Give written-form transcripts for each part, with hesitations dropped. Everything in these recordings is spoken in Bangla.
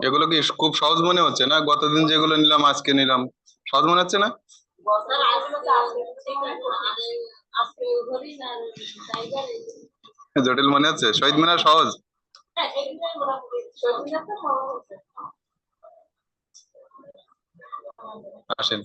এগুলো কি খুব সহজ মনে হচ্ছে না? গতদিন যেগুলো নিলাম আজকে নিলাম, সহজ মনে হচ্ছে না? জটিল মনে হচ্ছে? শহীদ মিনার সহজ? আসেন।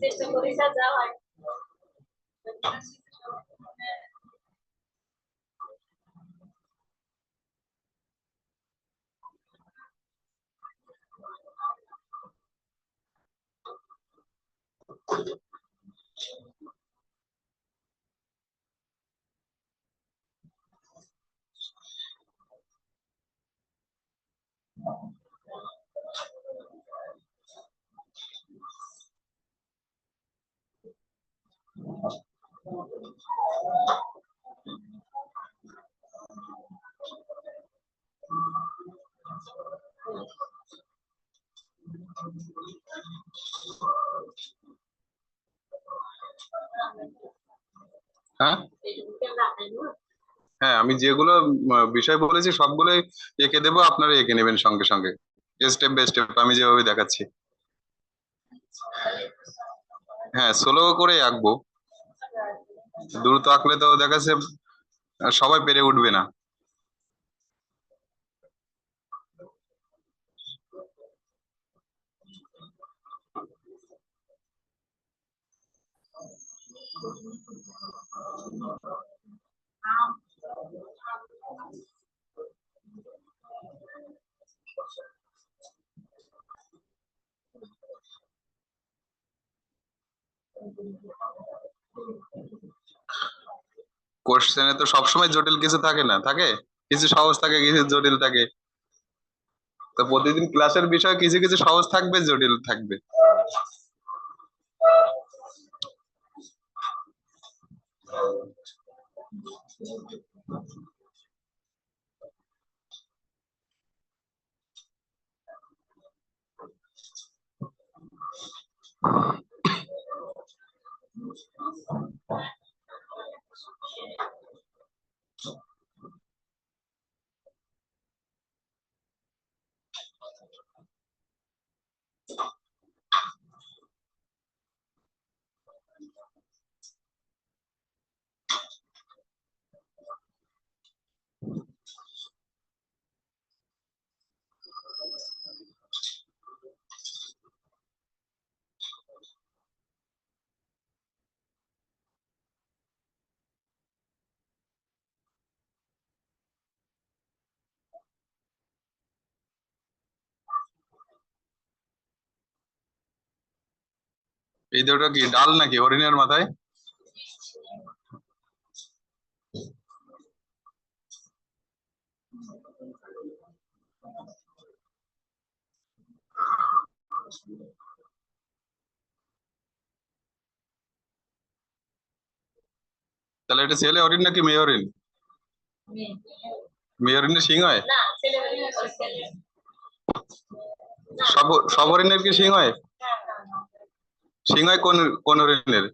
হ্যাঁ হ্যাঁ, আমি যেগুলো বিষয় বলেছি সবগুলোই এঁকে দেবো, আপনারা এঁকে নেবেন সঙ্গে সঙ্গে, স্টেপ বাই স্টেপ আমি যেভাবে দেখাচ্ছি। হ্যাঁ, স্লো করে আঁকবো, দ্রুত আঁকলে তো দেখা যাচ্ছে সবাই পেরে উঠবে না। কোশ্চেনে তো সবসময় জটিল কিছু থাকে না, থাকে কিছু সহজ থাকে, কিছু জটিল থাকে। তো প্রতিদিন ক্লাসের বিষয় কিছু কিছু সহজ থাকবে, জটিল থাকবে। এই দুটো কি ডাল নাকি হরিণের মাথায়? তাহলে এটা ছেলে হরিণ নাকি মেয়ে হরিণ? মেয়ে হরিণের সিং হয়? সব সব হরিণের কি সিং হয়? সিং হয় কোন কোন হরিণের?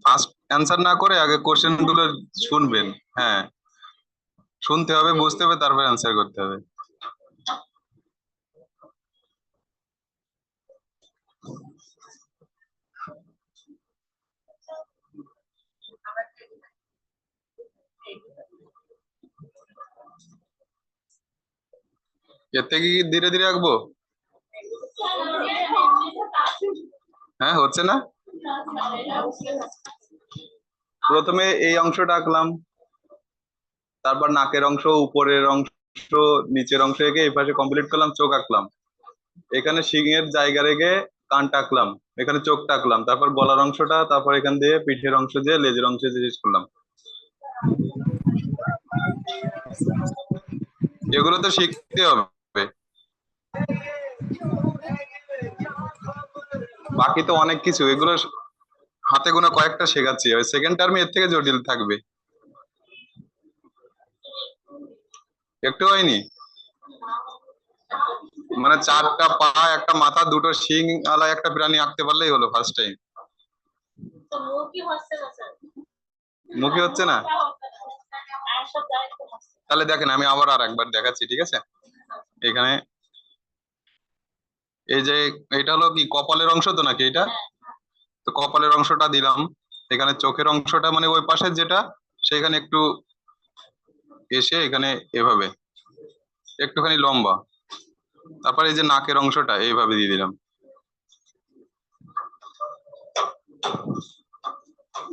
ফার্স্ট অ্যান্সার না করে আগে কোশ্চেন গুলো শুনবেন। হ্যাঁ, শুনতে হবে, বুঝতে হবে, তারপর অ্যান্সার করতে হবে। এর থেকে কি ধীরে ধীরে আঁকবো? হ্যাঁ, হচ্ছে না? প্রথমে এই অংশটা আঁকলাম, তারপর নাকের অংশ, উপরের অংশ, নিচের অংশ এঁকে এই পাশে কমপ্লিট করলাম, চোখ আঁকলাম, এখানে শিং-এর জায়গা রেখে কানটা আঁকলাম, এখানে চোখটা আঁকলাম, তারপর গলার অংশটা, তারপর এখান দিয়ে পিঠের অংশ দিয়ে লেজের অংশ দিয়ে শেষ করলাম। এগুলো তো শিখতে হবে, বাকি তো অনেক কিছু, এগুলো হাতে গোনা কয়েকটা শেখাচ্ছি, ওই সেকেন্ড টার্মে এর থেকে জটিল থাকবে। একটু হয়নি? মানে 4টা পা, একটা মাথা, দুটো শিং আলা একটা প্রাণী আঁকতে পারলেই হলো ফার্স্ট টাইম। মুখে হচ্ছে না? তাহলে দেখেন আমি আবার আর একবার দেখাচ্ছি, ঠিক আছে? এখানে এই যে এটা হলো কি কপালের অংশ তো নাকি এটা? তো কপালের অংশটা দিলাম। এখানে চোখের অংশটা মানে ওই পাশের যেটা, সেখানে একটু এসে এখানে এভাবে একটুখানি লম্বা। তারপর এই যে নাকের অংশটা এইভাবে দিয়ে দিলাম।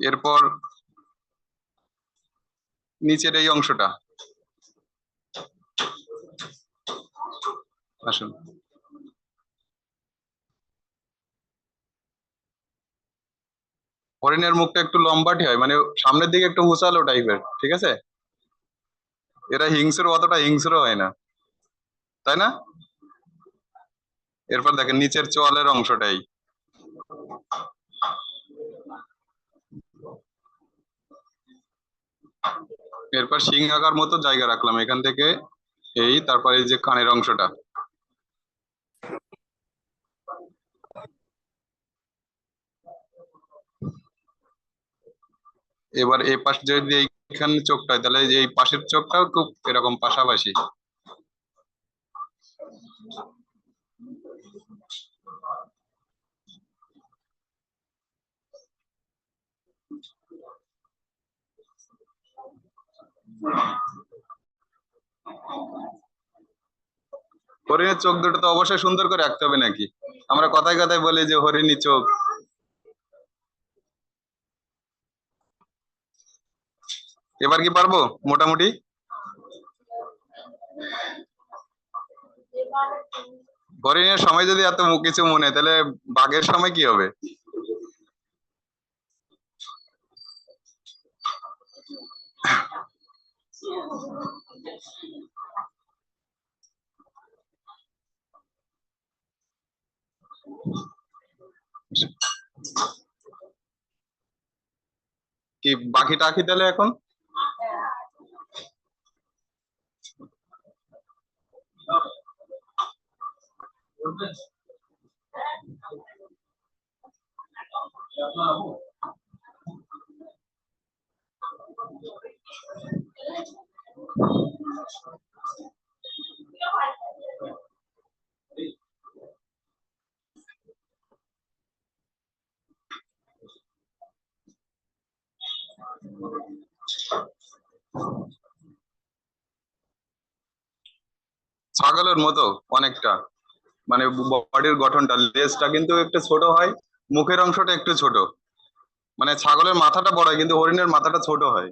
এরপর নিচের এই অংশটা, আসুন। হরিণের মুখটা একটু লম্বাটি হয়, মানে সামনের দিকে একটু উঁচালো টাইপের, ঠিক আছে? এরা হিংস্র, অতটা হিংস্র হয় না, তাই না? এরপর দেখেন নিচের চোয়ালের অংশটাই, এরপর সিং আঁকার মতো জায়গা রাখলাম এখান থেকে এই, তারপর এই যে কানের অংশটা। এবার এই পাশ যদি এইখানে চোখটা হয়, তাহলে এই যে এই পাশের চোখটাও খুব এরকম পাশাপাশি। হরিণের চোখ দুটো তো অবশ্যই সুন্দর করে রাখতে হবে নাকি? আমরা কথায় কথায় বলি যে হরিণী চোখ। এবার কি পারবো মোটামুটি? হরিণের সময় যদি এত কিছু মনে, তাহলে বাঘের সময় কি হবে? কি বাকিটা আঁকি তাহলে এখন? ছাগলের মতো অনেকটা, মানে বডির গঠনটা, লেজটা কিন্তু একটু ছোট হয়, মুখের অংশটা একটু ছোট। মানে ছাগলের মাথাটা বড় হয় কিন্তু হরিণের মাথাটা ছোট হয়।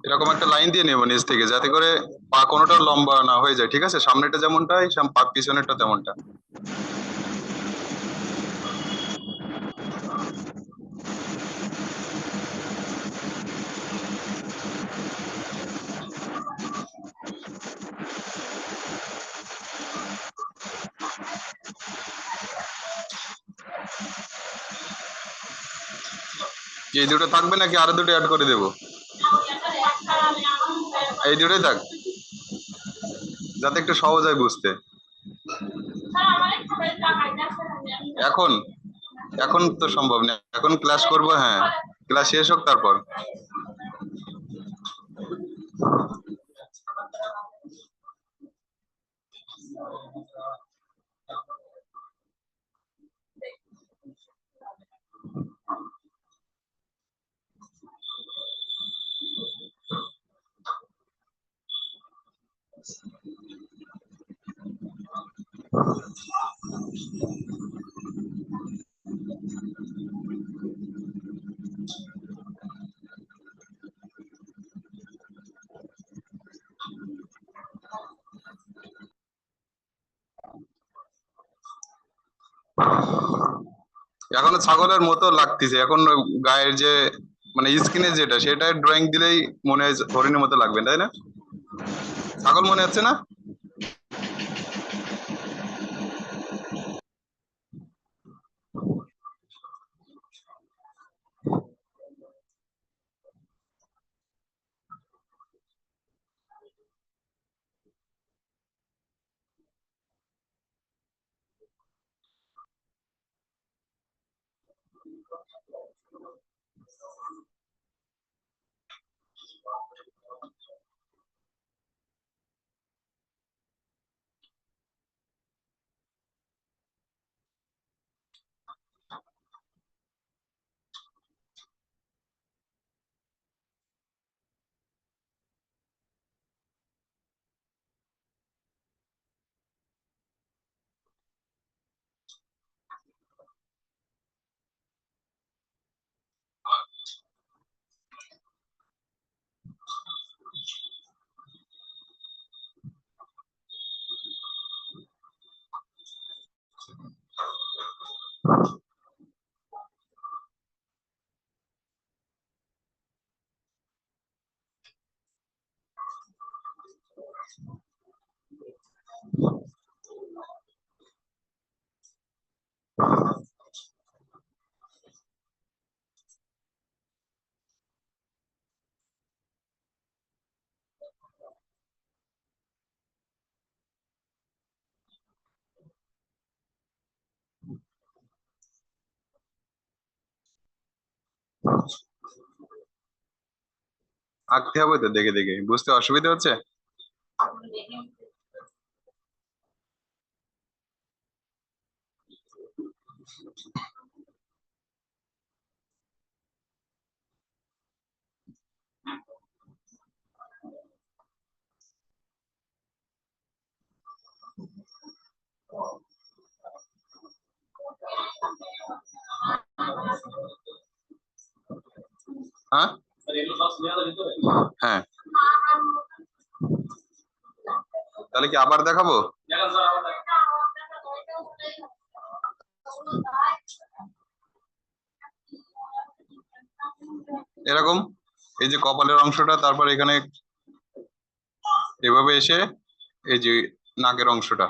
এরকম একটা লাইন দিয়ে নেবো নিচ থেকে, যাতে করে পা কোনোটা লম্বা না হয়ে যায়, ঠিক আছে? সামনেটা যেমনটা পা পিছনেরটা তেমনটা। এই দুটো থাকবে নাকি আরো দুটো অ্যাড করে দেবো? এই দুটোই থাক, যাতে একটু সহজ হয় বুঝতে। এখন এখন তো সম্ভব না, এখন ক্লাস করব, হ্যাঁ ক্লাস শেষ হোক তারপর। এখনো ছাগলের মতো লাগতেছে, এখন ওই গায়ের যে মানে স্কিনে যেটা সেটা ড্রয়িং দিলেই মনে হয় হরিণের মতো লাগবে, তাই না? ছাগল মনে হচ্ছে না? আঁকতে হবে তো, দেখে দেখে বুঝতে অসুবিধা হচ্ছে। হ্যাঁ হ্যাঁ, তাহলে কি আবার দেখাবো? এরকম এই যে কপালের অংশটা, তারপর এখানে এভাবে এসে এই যে নাকের অংশটা।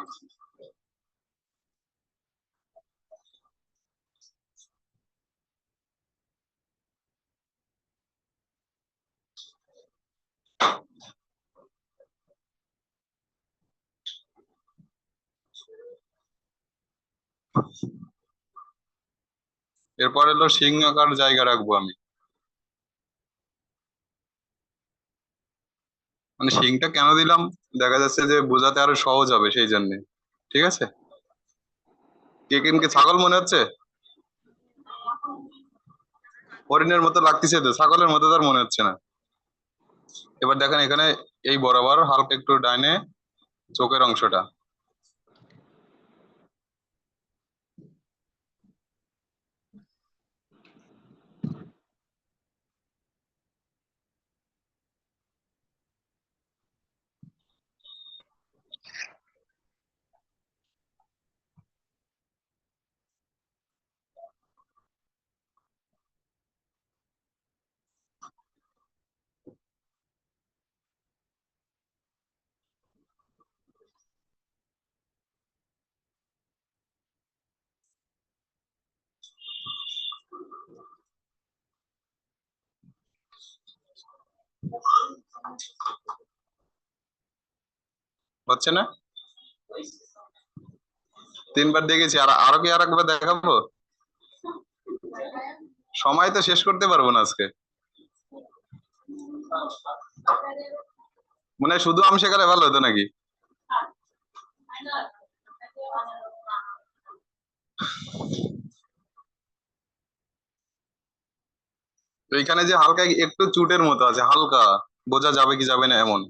এরপর হলো শিং আঁকার জায়গা রাখবো আমি, মানে শিংটা কেন দিলাম, দেখা যাচ্ছে যে বোঝাতে আরো সহজ হবে সেই জন্য। ঠিক আছে, কে কিনকে ছাগল মনে হচ্ছে? হরিণের মতো লাগতেছে তো, ছাগলের মতো তার মনে হচ্ছে না। এবার দেখেন এখানে এই বরাবর হালকা একটু ডাইনে চোখের অংশটা। হচ্ছে না? তিনবার দেখেছি, আর আরো কি আর একবার দেখাবো? সময় তো শেষ করতে পারবো না আজকে। মনে হয় শুধু আম শেখালে ভালো হতো নাকি? তো এখানে যে হালকা একটু চুটের মতো আছে, হালকা, বোঝা যাবে কি যাবে না এমন।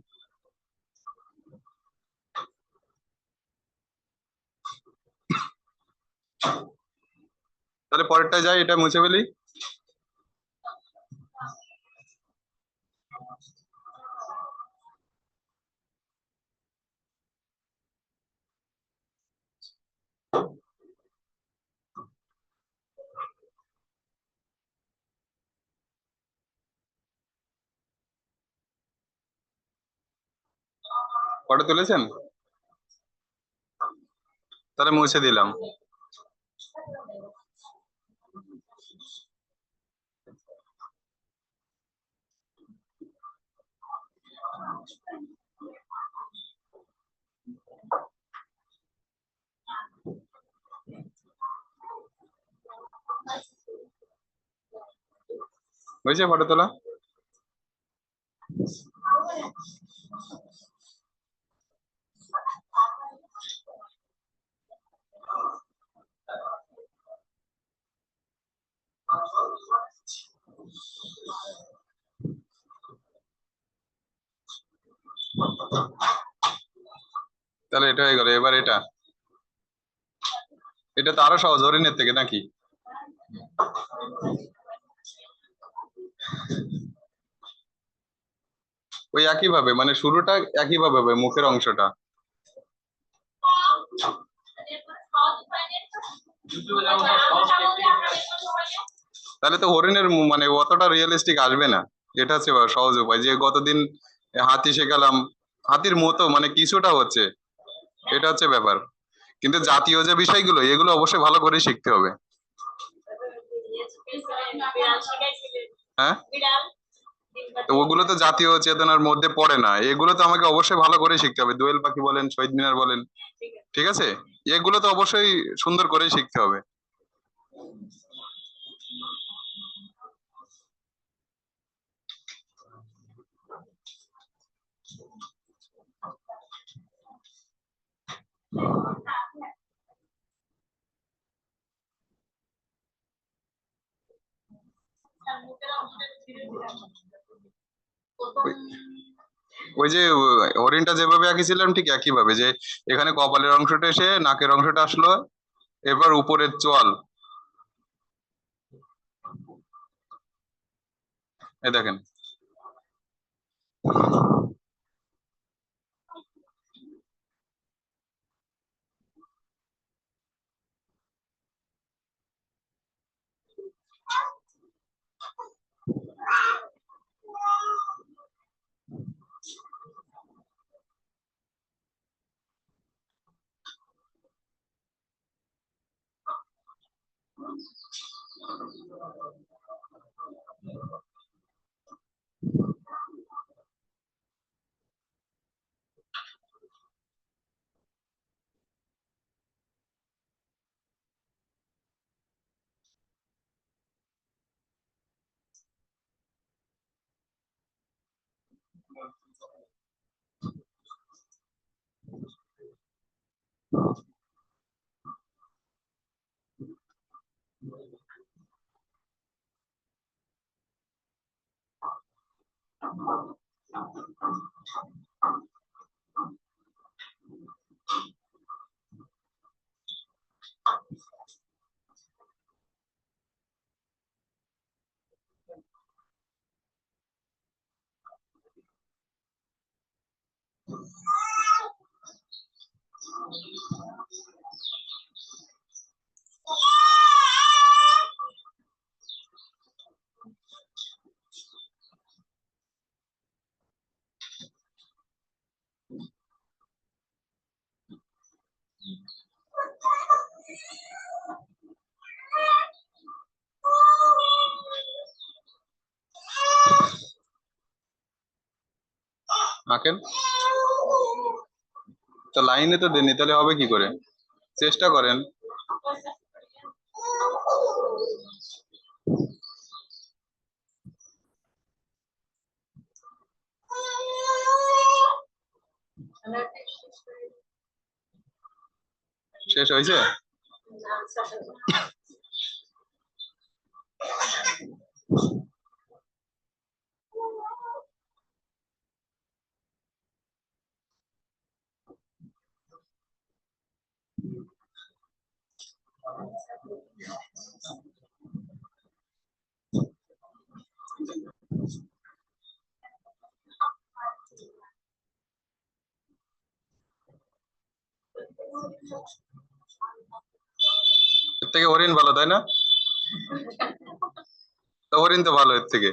তাহলে পরেরটা যাই, এটা মুছে ফেলি। ফটো তুলেছেন? তাহলে মুছে দিলাম। হয়েছে ফটো তোলা? তাহলে এটা হয়ে গেল, এবার এটা। এটা তো আরো সহজ হরিণের থেকে নাকি? ওই একই ভাবে, মানে শুরুটা একই ভাবে হবে, মুখের অংশটা। তাহলে তো হরিণের মানে অতটা রিয়েলিস্টিক আসবে না। এটা হচ্ছে সহজ উপায়, যে গতদিন হাতি শেখালাম, হাতির মতো মানে কিছুটা হচ্ছে, এটা হচ্ছে ব্যাপার। কিন্তু জাতীয় যে বিষয়গুলো, এগুলো অবশ্যই ভালো করে শিখতে হবে। হ্যাঁ, তো ওগুলো তো জাতীয় চেতনার মধ্যে পড়ে না, এগুলো তো আমাকে অবশ্যই ভালো করে শিখতে হবে। দোয়েল পাখি বলেন, শহীদ মিনার বলেন, ঠিক আছে, এগুলো তো অবশ্যই সুন্দর করে শিখতে হবে। ওই ওই যে হরিণটা যেভাবে আঁকেছিলাম ঠিক একই ভাবে, যে এখানে কপালের অংশটা এসে নাকের অংশটা আসলো, এবার উপরের চোয়াল, এই দেখেন। আঁকেন, তো লাইনে তো দেননি, তাহলে হবে কি করে? চেষ্টা করেন। শেষ হয়েছে? এর থেকে হরিণ ভালো, তাই না? তো হরিণ তো ভালো এর থেকে।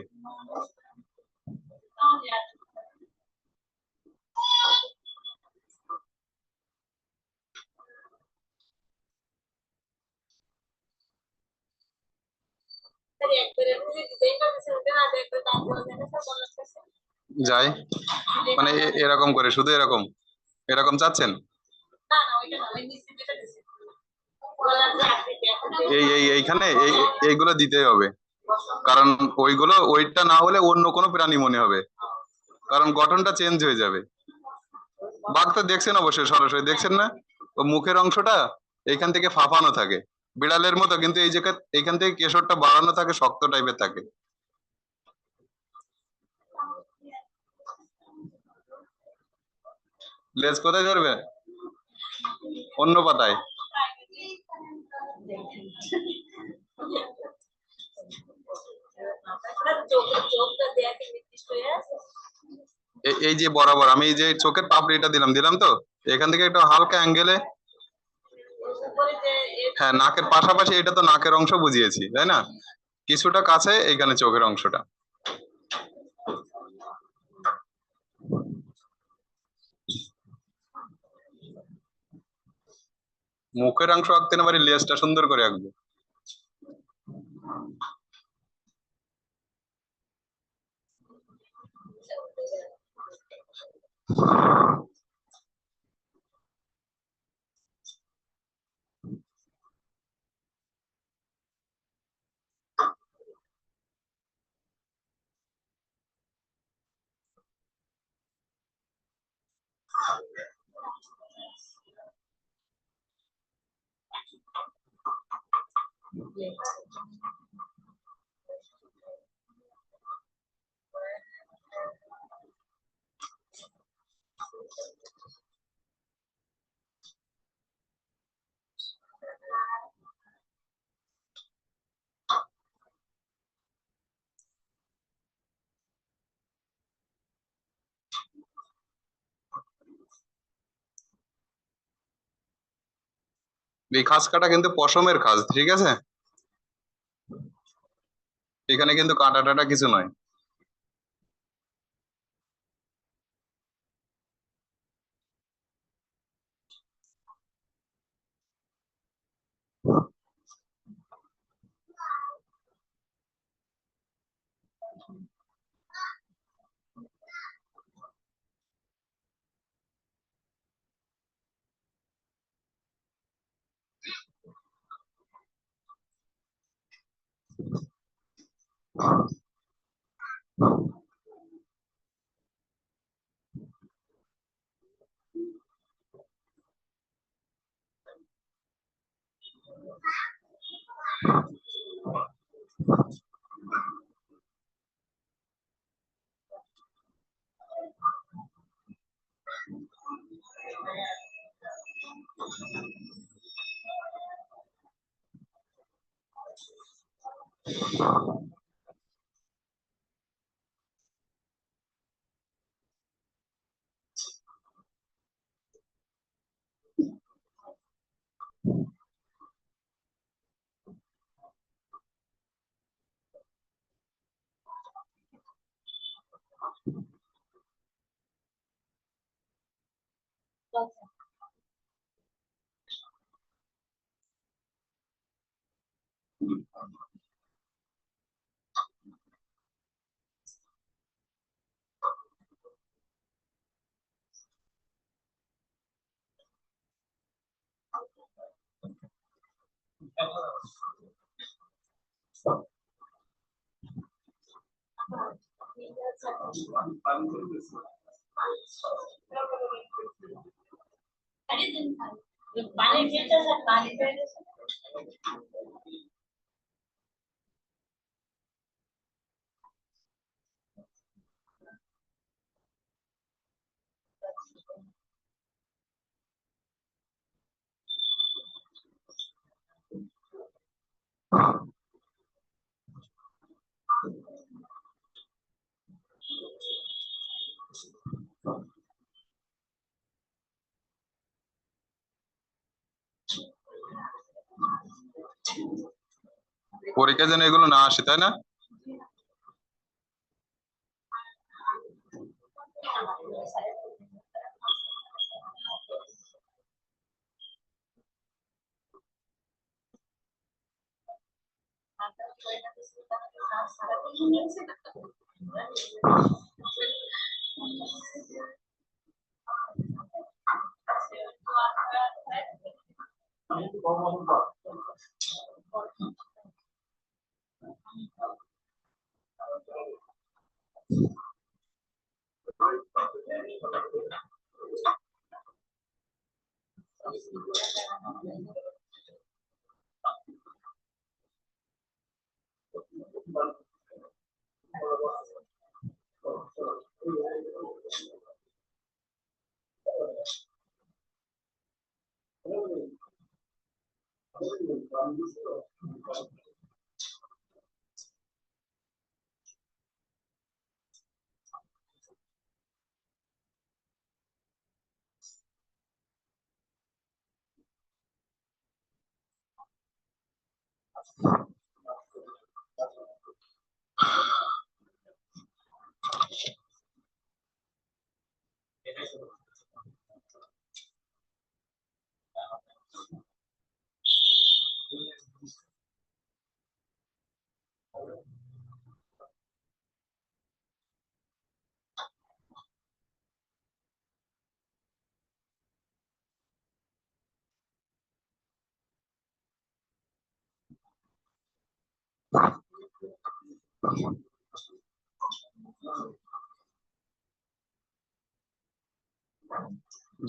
যাই মানে এরকম করে শুধু এরকম এরকম চাচ্ছেন? এইখানে এইগুলো দিতেই হবে, কারণ ওইগুলো ওইটা না হলে অন্য কোনো প্রাণী মনে হবে, কারণ গঠনটা চেঞ্জ হয়ে যাবে। বাঘ তো দেখছেন অবশ্যই, সরাসরি দেখছেন না? ও মুখের অংশটা এইখান থেকে ফাঁপানো থাকে বিড়ালের মতো, কিন্তু এই জায়গা এইখান থেকে কেশরটা বাড়ানো থাকে, শক্ত টাইপের থাকে। লেজ কোথায় ধরবে? অন্য পাতায়। এই যে বরাবর আমি এই যে চোখের পাপড়িটা দিলাম দিলাম তো, এখান থেকে একটু হালকা অ্যাঙ্গেলে। হ্যাঁ, নাকের পাশাপাশি, এটা তো নাকের অংশ বুঝিয়েছি তাই না? কিছুটা কাছে এইখানে চোখের অংশটা। মুখের অংশ আঁকতে না পারি, লেজটা সুন্দর করে আঁকবো। এই খাস কাটা কিন্তু পশমের খাস, ঠিক আছে? এখানে কিন্তু কাটা টাটা কিছু নয়। পরীক্ষা যেন এগুলো না আসে, তাই না?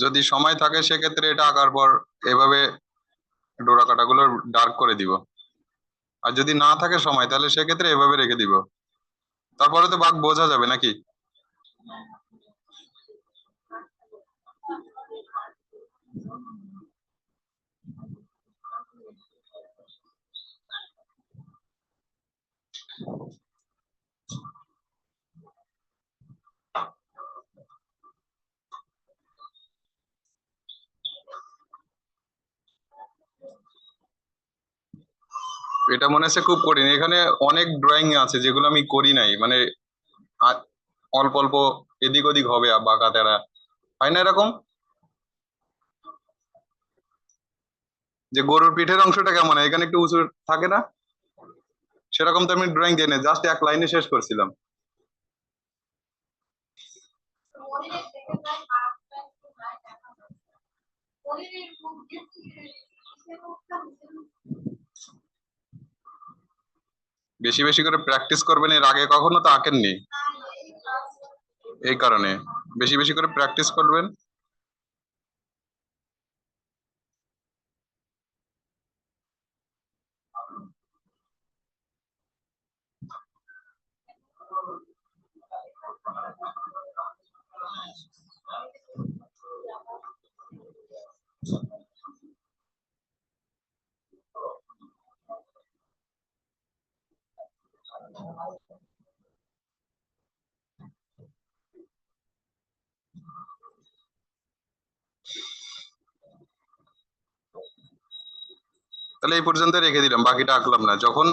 যদি সময় থাকে সেক্ষেত্রে এটা আঁকার পর এভাবে ডোরা কাটাগুলো ডার্ক করে দিব। আর যদি না থাকে সময় তাহলে সেক্ষেত্রে এভাবে রেখে দিব। তারপরে তো বাঘ বোঝা যাবে নাকি? এটা মনে হচ্ছে খুব কঠিন। এখানে অনেক ড্রয়িং আছে যেগুলো আমি করি নাই, মানে অল্প অল্প এদিক ওদিক হবে বাঁকা তেরা, হয় না এরকম? যে গরুর পিঠের অংশটা কেমন হয়, এখানে একটু উঁচু থাকে না? সেরকম তো আমি ড্রয়িং দিই না, জাস্ট এক লাইনে শেষ করছিলাম। বেশি বেশি করে প্র্যাকটিস করবেন, এর আগে কখনো তো আঁকেননি, এই কারণে বেশি বেশি করে প্র্যাকটিস করবেন। তাহলে এই পর্যন্ত রেখে দিলাম, বাকিটা আঁকলাম না। যখন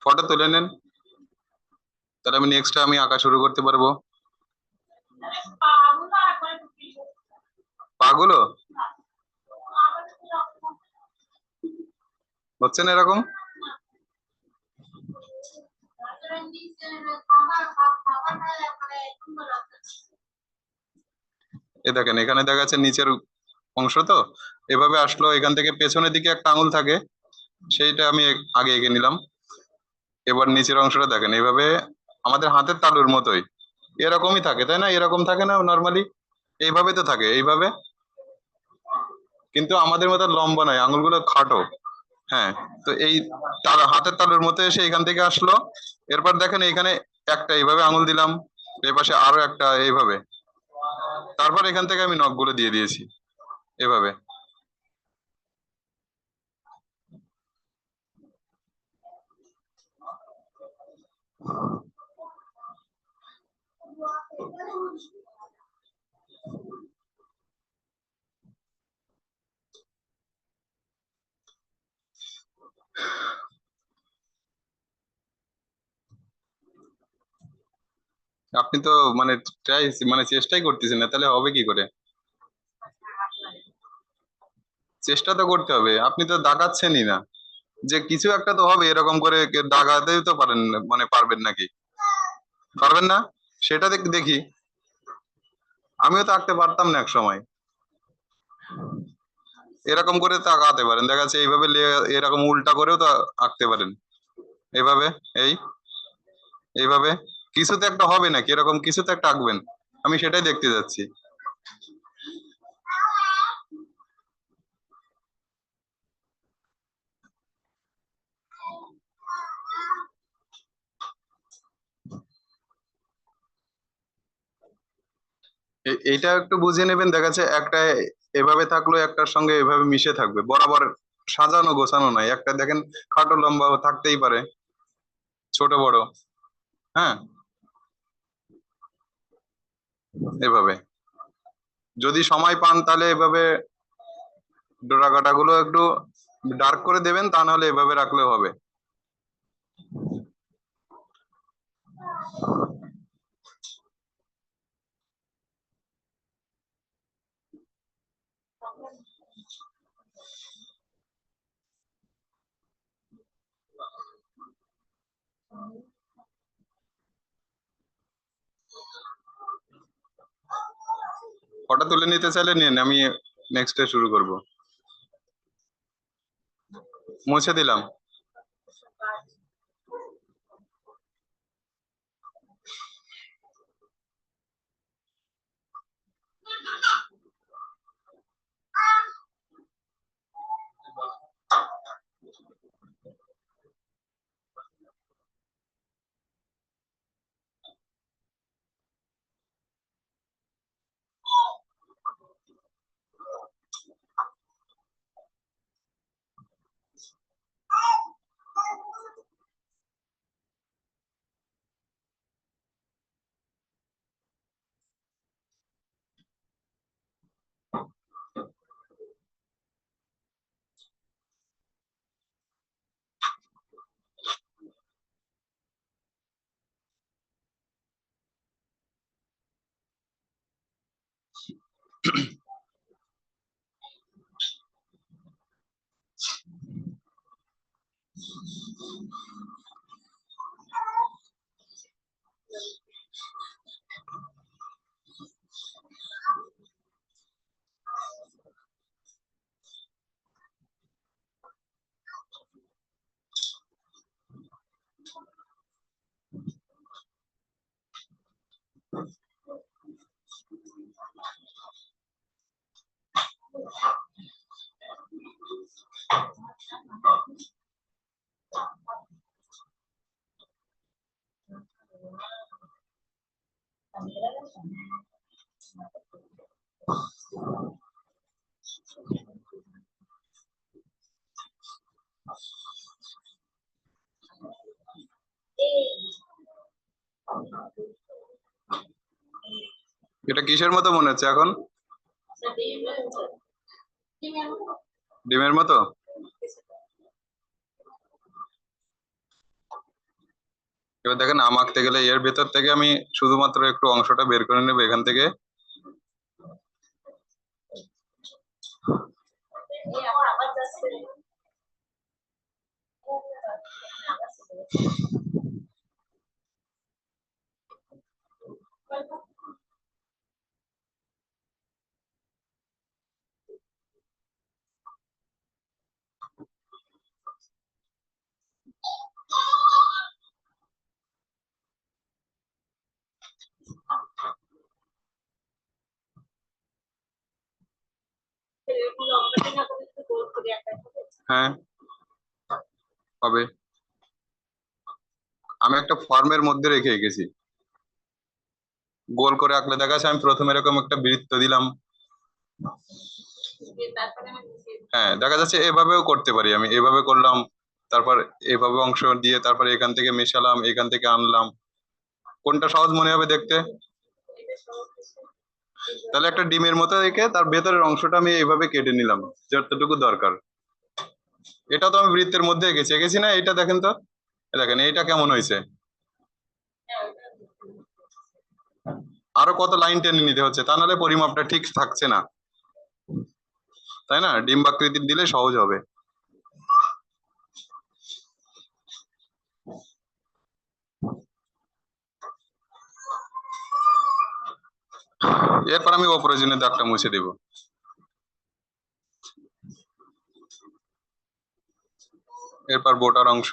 ফটো তুলে নেন, তাহলে আমি নেক্সট আমি আঁকা শুরু করতে পারবো। পাগুলো হচ্ছে না এরকম? এ দেখেন, এখানে দেখা যাচ্ছে নিচের অংশ তো এভাবে আসলো, এখান থেকে পেছনের দিকে একটা আঙুল থাকে, সেইটা আমি আগে এঁকে নিলাম। এবার নিচের অংশটা দেখেন, এইভাবে আমাদের হাতের তালুর মতোই এরকমই থাকে তাই না, এরকম থাকে না নর্মালি? এইভাবে তো থাকে, এইভাবে। কিন্তু আমাদের মতো লম্বা নয়, আঙুলগুলো খাটো। হ্যাঁ। তো এই হাতের তালুর মতো এসে এখান থেকে আসলো। এরপর দেখেন এখানে একটা এইভাবে আঙুল দিলাম, এই পাশে আরো একটা এইভাবে। তারপর এখান থেকে আমি নখগুলো দিয়ে দিয়েছি এভাবে। আপনি তো মানে ট্রাই, মানে চেষ্টাই করতেছেন না, তাহলে হবে কি করে? চেষ্টা তো করতে হবে, আপনি তো দাগাচ্ছেনই না। যে কিছু একটা তো হবে, এরকম করে দাগাতেই তো পারেন, মানে পারবেন নাকি? পারবেন না? সেটা দেখি। আমিও তো আঁকতে পারতাম না এক সময়। এরকম করে তো আঁকাতে পারেন, দেখা যাচ্ছে এইভাবে এরকম উল্টা করেও তো আঁকতে পারেন। এইভাবে, এই এইভাবে কিছু তো একটা হবে নাকি, এরকম কিছু তো একটা আঁকবেন। আমি সেটাই দেখতে যাচ্ছি। এইটা একটু বুঝে নেবেন, দেখা যাচ্ছে একটা এভাবে থাকলো, একটার সঙ্গে এভাবে মিশে থাকবে বরাবর, সাজানো গোছানো নাই। একটা দেখেন খাটো লম্বা থাকতেই পারে, ছোট বড়। হ্যাঁ, এভাবে যদি সময় পান তাহলে এভাবে ডোরা কাটা গুলো একটু ডার্ক করে দেবেন, তা নাহলে এভাবে রাখলেও হবে। ফটো তুলে নিতে চাইলে নিন, আমি নেক্সট ডে শুরু করব। মুছে দিলাম। এটা কিসের মতো মনে হচ্ছে এখন? ডিমের মতো? এবার দেখেন আম আঁকতে গেলে এর ভেতর থেকে আমি শুধুমাত্র একটু অংশটা বের করে নেবো এখান থেকে। হ্যাঁ হবে। আমি একটা ফর্মের মধ্যে রেখে এঁকেছি, গোল করে আঁকলে দেখা যাচ্ছে আমি প্রথমে এরকম একটা বৃত্ত দিলাম। হ্যাঁ দেখা যাচ্ছে এভাবেও করতে পারি, আমি এভাবে করলাম, তারপর এভাবে অংশ দিয়ে তারপরে এখান থেকে মেশালাম, এখান থেকে আনলাম। কোনটা সহজ মনে হবে দেখতে? তাহলে একটা ডিমের মতো রেখে তার ভেতরের অংশটা আমি এইভাবে কেটে নিলাম যতটুকু দরকার। এটা তো আমি বৃত্তের মধ্যে এঁকেছি, এঁকেছি না? এটা দেখেন তো, দেখেন এইটা কেমন হয়েছে। আরো কত লাইন টেনে নিতে হচ্ছে, তা নাহলে পরিমাপটা ঠিক থাকছে না, তাই না? ডিম্বাকৃতির দিলে সহজ হবে। এরপর আমি অপ্রয়োজনীয় দাগটা মুছে দেব। এরপর বোটার অংশ,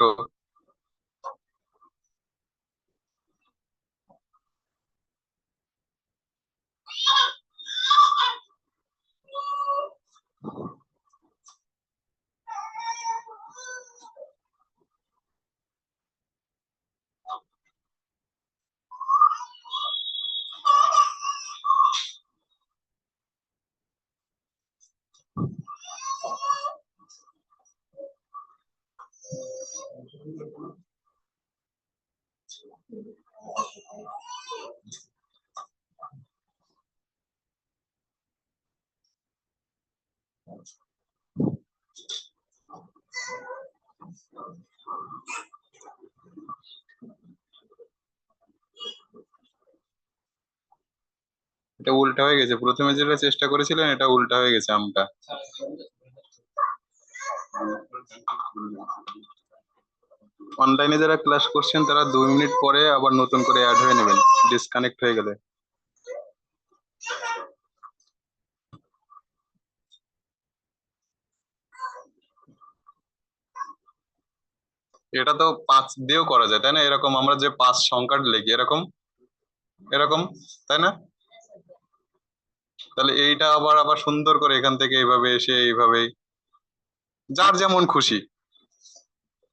এটা উল্টা হয়ে গেছে, প্রথমে যেটা চেষ্টা করেছিলেন এটা উল্টা হয়ে গেছে আমটা। অনলাইনে যারা ক্লাস করছেন তারা 2 মিনিট পরে আবার নতুন করে অ্যাড হয়ে নেবেন, ডিসকানেক্ট হয়ে গেলে। এটা তো 5 দিয়েও করা যায় তাই না? এরকম আমরা যে 5 সংখ্যাটা লিখি এরকম এরকম, তাই না? তাহলে এইটা আবার আবার সুন্দর করে এখান থেকে এইভাবে এসে এইভাবে, যার যেমন খুশি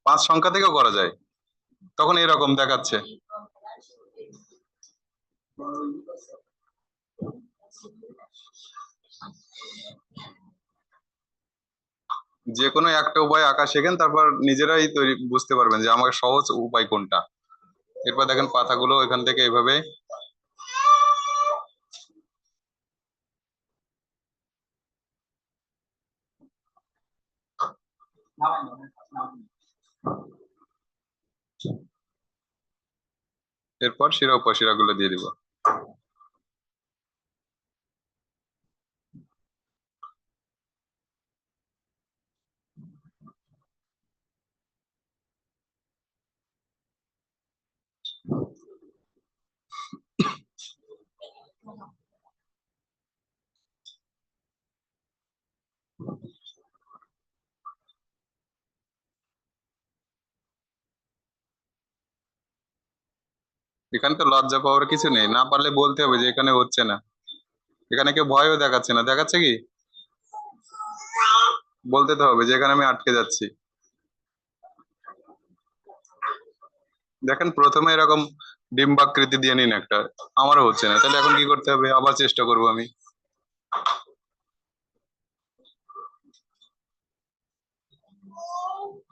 5 সংখ্যা থেকেও করা যায়, তখন এরকম দেখাচ্ছে। যে কোনো একটা উপায় আঁকা শেখেন, তারপর নিজেরাই তৈরি বুঝতে পারবেন যে আমার সহজ উপায় কোনটা। এরপর দেখেন পাতাগুলো এখান থেকে এইভাবে, এরপর শিরা উপশিরা গুলো দিয়ে দিব। এখানে তো লজ্জা পাওয়ার কিছু নেই, না পারলে বলতে হবে যে এখানে হচ্ছে না। এখানে কেউ ভয়ও দেখাচ্ছে না, দেখাচ্ছে কি? বলতে তো হবে যে এখানে আমি আটকে যাচ্ছি। দেখেন প্রথমে এরকম ডিম্বাকৃতি দিয়ে নিন একটা, আমারও হচ্ছে না, তাহলে এখন কি করতে হবে? আবার চেষ্টা করব আমি।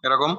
এরকম